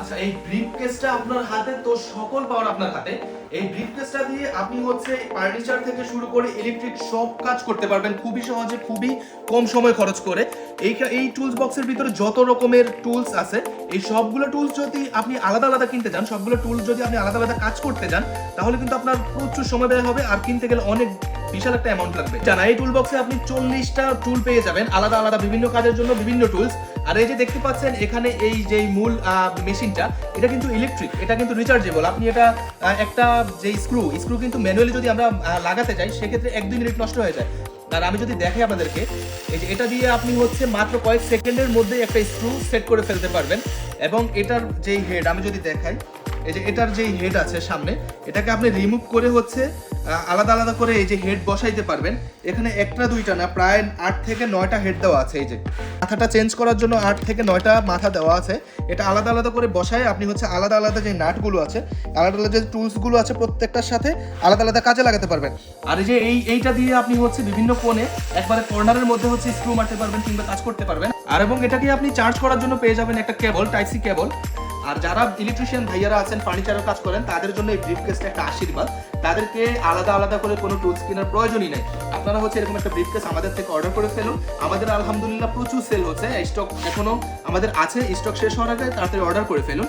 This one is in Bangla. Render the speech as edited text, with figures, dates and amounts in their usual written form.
আচ্ছা, এই ব্রিফকেসটা আপনার হাতে, তো সকল পাওয়ার আপনার হাতে। এই ব্রিফকেসটা দিয়ে আপনি হচ্ছে ফার্নিচার থেকে শুরু করে ইলেকট্রিক সব কাজ করতে পারবেন খুবই সহজে, খুবই কম সময় খরচ করে। এই টুলস বক্সের ভিতরে যত রকমের টুলস আছে, এই সবগুলো টুলস যদি আপনি আলাদা আলাদা কিনতে যান, সবগুলো টুলস যদি আপনি আলাদা আলাদা কাজ করতে যান, তাহলে কিন্তু আপনার প্রচুর সময় ব্যয় হবে, আর কিনতে গেলে অনেক বিশাল একটা অ্যামাউন্ট লাগবে। জানা এই টুল বক্সে আপনি 40টা টুল পেয়ে যাবেন, আলাদা আলাদা বিভিন্ন কাজের জন্য বিভিন্ন টুলস। আর এই যে দেখতে পাচ্ছেন এখানে এই যে মূল মেশিনটা, এটা কিন্তু ইলেকট্রিক, এটা কিন্তু রিচার্জেবল। আপনি এটা একটা যে স্ক্রু কিন্তু ম্যানুয়ালি যদি আমরা লাগাতে যাই, সেক্ষেত্রে 1-2 মিনিট নষ্ট হয়ে যায়। আর আমি যদি দেখাই আপনাদেরকে, এই যে এটা দিয়ে আপনি হচ্ছে মাত্র কয়েক সেকেন্ডের মধ্যে একটা স্ক্রু সেট করে ফেলতে পারবেন। এবং এটার যেই হেড আমি যদি দেখাই, এই যে এটার যেই হেড আছে সামনে, এটাকে আপনি রিমুভ করে হচ্ছে আলাদা আলাদা করে এই যে হেড বসাইতে পারবেন। এখানে একটা দুইটা না, প্রায় 8 থেকে 9টা হেড দেওয়া আছে। এই যে মাথাটা চেঞ্জ করার জন্য 8 থেকে 9টা মাথা দেওয়া আছে। এটা আলাদা আলাদা করে বসায় আপনি হচ্ছে আলাদা আলাদা যে নাটগুলো আছে, আলাদা আলাদা যে টুলসগুলো আছে, প্রত্যেকটার সাথে আলাদা আলাদা কাজে লাগাতে পারবেন। আর এই যে এইটা দিয়ে আপনি হচ্ছে বিভিন্ন কোণে একবারে কর্নারের মধ্যে হচ্ছে স্ক্রু মারতে পারবেন কিংবা কাজ করতে পারবেন। আর এবং এটাকে আপনি চার্জ করার জন্য পেয়ে যাবেন একটা কেবল, টাইপ সি কেবল। আর যারা ইলেকট্রিশিয়ান ভাইয়ারা আছেন, ফার্নিচারের কাজ করেন, তাদের জন্য এই ব্রিফকেসটা একটা আশীর্বাদ। তাদেরকে আলাদা আলাদা করে কোনো টুলস কেনার প্রয়োজনই নেই। আপনারা হচ্ছে এরকম একটা ব্রিফকেস আমাদের থেকে অর্ডার করে ফেলুন। আমাদের আলহামদুলিল্লাহ প্রচুর সেল হচ্ছে, স্টক এখনো আমাদের আছে, স্টক শেষ হওয়ার আগে তাড়াতাড়ি অর্ডার করে ফেলুন।